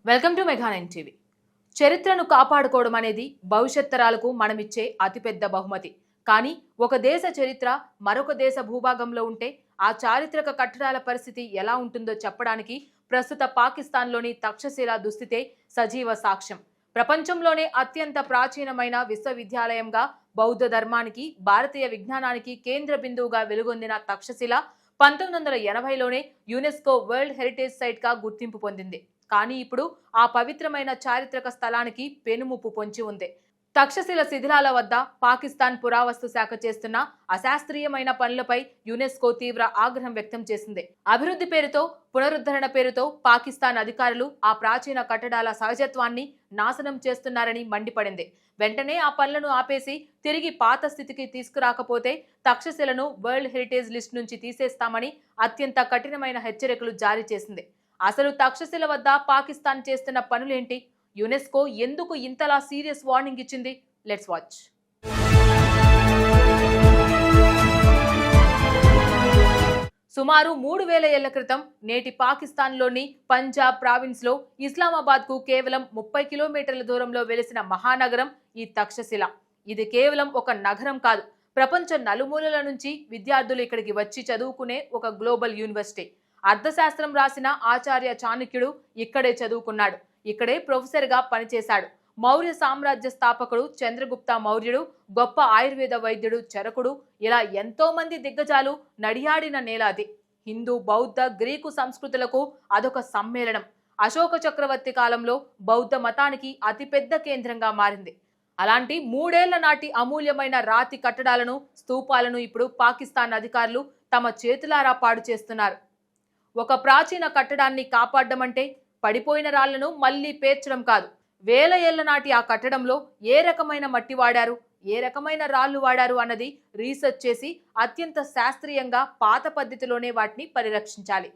Welcome to మెగా9 TV. చరిత్రను కాపాడుకోవడం అనేది భవిష్యత్ తరాలకు మనమిచ్చే అతిపెద్ద బహుమతి. కానీ ఒక దేశ చరిత్ర మరొక దేశ భూభాగంలో ఉంటే ఆ చారిత్రక కట్టడాల పరిస్థితి ఎలా ఉంటుందో చెప్పడానికి ప్రస్తుత పాకిస్తాన్లోని తక్షశిల దుస్థితే సజీవ సాక్ష్యం. ప్రపంచంలోనే అత్యంత ప్రాచీనమైన విశ్వవిద్యాలయంగా బౌద్ధ ధర్మానికి, భారతీయ విజ్ఞానానికి కేంద్ర బిందువుగా వెలుగొందిన తక్షశిల 1980లోనే యునెస్కో వరల్డ్ హెరిటేజ్ సైట్గా గుర్తింపు పొందింది. కానీ ఇప్పుడు ఆ పవిత్రమైన చారిత్రక స్థలానికి పెనుముప్పు పొంచి ఉంది. తక్షశిల శిథిలాల వద్ద పాకిస్తాన్ పురావస్తు శాఖ చేస్తున్న అశాస్త్రీయమైన పనులపై యునెస్కో తీవ్ర ఆగ్రహం వ్యక్తం చేసింది. అభివృద్ధి పేరుతో, పునరుద్ధరణ పేరుతో పాకిస్తాన్ అధికారులు ఆ ప్రాచీన కట్టడాల సహజత్వాన్ని నాశనం చేస్తున్నారని మండిపడింది. వెంటనే ఆ పనులను ఆపేసి తిరిగి పాత స్థితికి తీసుకురాకపోతే తక్షశిలను వరల్డ్ హెరిటేజ్ లిస్ట్ నుంచి తీసేస్తామని అత్యంత కఠినమైన హెచ్చరికలు జారీ చేసింది. అసలు తక్షశిల వద్ద పాకిస్తాన్ చేస్తున్న పనులేంటి? యునెస్కో ఎందుకు ఇంతలా సీరియస్ వార్నింగ్ ఇచ్చింది? Let's watch. సుమారు 3000 ఏళ్ల క్రితం నేటి పాకిస్తాన్లోని పంజాబ్ ప్రావిన్స్లో ఇస్లామాబాద్కు కేవలం 30 కిలోమీటర్ల దూరంలో వెలిసిన మహానగరం ఈ తక్షశిల. ఇది కేవలం ఒక నగరం కాదు, ప్రపంచ నలుమూలల నుంచి విద్యార్థులు ఇక్కడికి వచ్చి చదువుకునే ఒక గ్లోబల్ యూనివర్సిటీ. అర్థశాస్త్రం రాసిన ఆచార్య చాణక్యుడు ఇక్కడే చదువుకున్నాడు, ఇక్కడే ప్రొఫెసర్గా పనిచేశాడు. మౌర్య సామ్రాజ్య స్థాపకుడు చంద్రగుప్త మౌర్యుడు, గొప్ప ఆయుర్వేద వైద్యుడు చరకుడు, ఇలా ఎంతో మంది దిగ్గజాలు నడియాడిన నేల అది. హిందూ, బౌద్ధ, గ్రీకు సంస్కృతులకు అదొక సమ్మేళనం. అశోక చక్రవర్తి కాలంలో బౌద్ధ మతానికి అతిపెద్ద కేంద్రంగా మారింది. అలాంటి 3 ఏళ్ల నాటి అమూల్యమైన రాతి కట్టడాలను, స్తూపాలను ఇప్పుడు పాకిస్తాన్ అధికారులు తమ చేతులారా పాడు చేస్తున్నారు. ఒక ప్రాచీన కట్టడాన్ని కాపాడడం అంటే పడిపోయిన రాళ్లను మళ్లీ పేర్చడం కాదు. 1000 ఏళ్ల నాటి ఆ కట్టడంలో ఏ రకమైన మట్టి వాడారు, ఏ రకమైన రాళ్లు వాడారు అన్నది రీసెర్చ్ చేసి అత్యంత శాస్త్రీయంగా పాత పద్ధతిలోనే వాటిని పరిరక్షించాలి.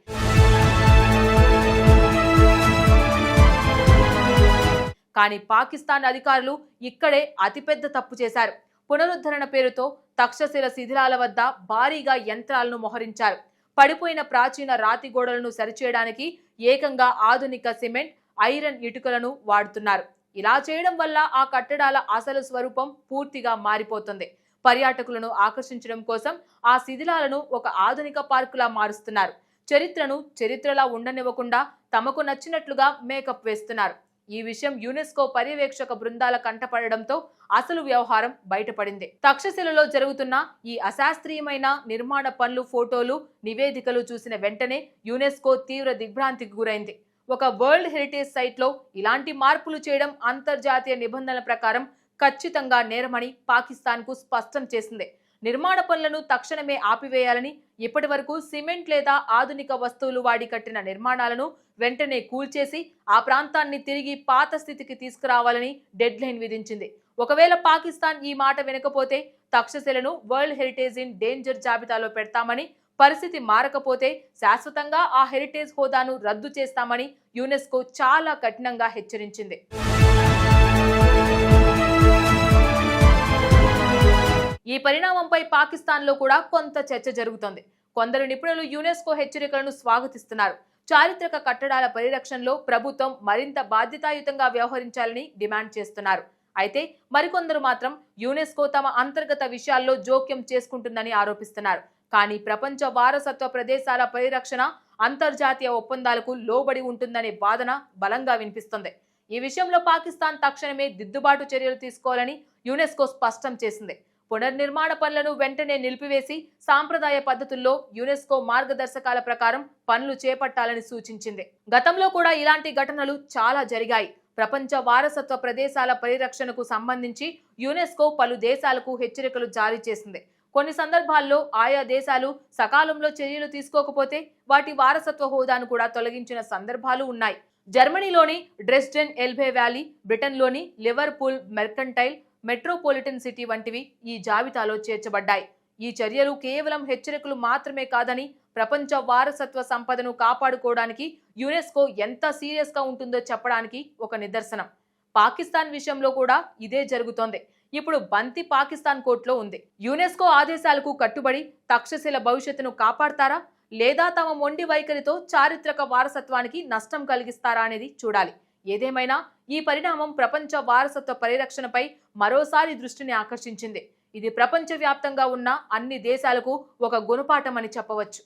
కానీ పాకిస్తాన్ అధికారులు ఇక్కడే అతిపెద్ద తప్పు చేశారు. పునరుద్ధరణ పేరుతో తక్షశిల శిథిలాల వద్ద భారీగా యంత్రాలను మోహరించారు. పడిపోయిన ప్రాచీన రాతి గోడలను సరిచేయడానికి ఏకంగా ఆధునిక సిమెంట్, ఐరన్ ఇటుకలను వాడుతున్నారు. ఇలా చేయడం వల్ల ఆ కట్టడాల అసలు స్వరూపం పూర్తిగా మారిపోతుంది. పర్యాటకులను ఆకర్షించడం కోసం ఆ శిథిలాలను ఒక ఆధునిక పార్కులా మారుస్తున్నారు. చరిత్రను చరిత్రలా ఉండనివ్వకుండా తమకు నచ్చినట్లుగా మేకప్ వేస్తున్నారు. ఈ విషయం యునెస్కో పర్యవేక్షక బృందాల కంటపడడంతో అసలు వ్యవహారం బయటపడింది. తక్షశిలలో జరుగుతున్న ఈ అశాస్త్రీయమైన నిర్మాణ పనులు, ఫోటోలు, నివేదికలు చూసిన వెంటనే యునెస్కో తీవ్ర దిగ్భ్రాంతికి గురైంది. ఒక వరల్డ్ హెరిటేజ్ సైట్లో ఇలాంటి మార్పులు చేయడం అంతర్జాతీయ నిబంధనల ప్రకారం ఖచ్చితంగా నేరమని పాకిస్తాన్కు స్పష్టం చేసింది. నిర్మాణ పనులను తక్షణమే ఆపివేయాలని, ఇప్పటి వరకు సిమెంట్ లేదా ఆధునిక వస్తువులు వాడి కట్టిన నిర్మాణాలను వెంటనే కూల్చేసి ఆ ప్రాంతాన్ని తిరిగి పాత స్థితికి తీసుకురావాలని డెడ్ లైన్ విధించింది. ఒకవేళ పాకిస్తాన్ ఈ మాట వినకపోతే తక్షశిలను వరల్డ్ హెరిటేజ్ ఇన్ డేంజర్ జాబితాలో పెడతామని, పరిస్థితి మారకపోతే శాశ్వతంగా ఆ హెరిటేజ్ హోదాను రద్దు చేస్తామని యునెస్కో చాలా కఠినంగా హెచ్చరించింది. ఈ పరిణామంపై పాకిస్తాన్లో కూడా కొంత చర్చ జరుగుతోంది. కొందరు నిపుణులు యునెస్కో హెచ్చరికలను స్వాగతిస్తున్నారు. చారిత్రక కట్టడాల పరిరక్షణలో ప్రభుత్వం మరింత బాధ్యతాయుతంగా వ్యవహరించాలని డిమాండ్ చేస్తున్నారు. అయితే మరికొందరు మాత్రం యునెస్కో తమ అంతర్గత విషయాల్లో జోక్యం చేసుకుంటుందని ఆరోపిస్తున్నారు. కానీ ప్రపంచ వారసత్వ ప్రదేశాల పరిరక్షణ అంతర్జాతీయ ఒప్పందాలకు లోబడి ఉంటుందనే వాదన బలంగా వినిపిస్తుంది. ఈ విషయంలో పాకిస్తాన్ తక్షణమే దిద్దుబాటు చర్యలు తీసుకోవాలని యునెస్కో స్పష్టం చేసింది. పునర్నిర్మాణ పనులను వెంటనే నిలిపివేసి సాంప్రదాయ పద్ధతుల్లో యునెస్కో మార్గదర్శకాల ప్రకారం పనులు చేపట్టాలని సూచించింది. గతంలో కూడా ఇలాంటి ఘటనలు చాలా జరిగాయి. ప్రపంచ వారసత్వ ప్రదేశాల పరిరక్షణకు సంబంధించి యునెస్కో పలు దేశాలకు హెచ్చరికలు జారీ చేసింది. కొన్ని సందర్భాల్లో ఆయా దేశాలు సకాలంలో చర్యలు తీసుకోకపోతే వాటి వారసత్వ హోదాను కూడా తొలగించిన సందర్భాలు ఉన్నాయి. జర్మనీలోని డ్రెస్డెన్ ఎల్బే వ్యాలీ, బ్రిటన్లోని లివర్పూల్ మెర్కంటైల్ మెట్రోపాలిటన్ సిటీ వంటివి ఈ జాబితాలో చేర్చబడ్డాయి. ఈ చర్యలు కేవలం హెచ్చరికలు మాత్రమే కాదని, ప్రపంచ వారసత్వ సంపదను కాపాడుకోవడానికి యునెస్కో ఎంత సీరియస్గా ఉంటుందో చెప్పడానికి ఒక నిదర్శనం. పాకిస్తాన్ విషయంలో కూడా ఇదే జరుగుతోంది. ఇప్పుడు బంతి పాకిస్తాన్ కోర్టులో ఉంది. యునెస్కో ఆదేశాలకు కట్టుబడి తక్షశిల భవిష్యత్తును కాపాడతారా, లేదా తమ మొండి వైఖరితో చారిత్రక వారసత్వానికి నష్టం కలిగిస్తారా అనేది చూడాలి. ఏదేమైనా ఈ పరిణామం ప్రపంచ వారసత్వ పరిరక్షణపై మరోసారి దృష్టిని ఆకర్షించింది. ఇది ప్రపంచవ్యాప్తంగా ఉన్న అన్ని దేశాలకు ఒక గుణపాఠం అని చెప్పవచ్చు.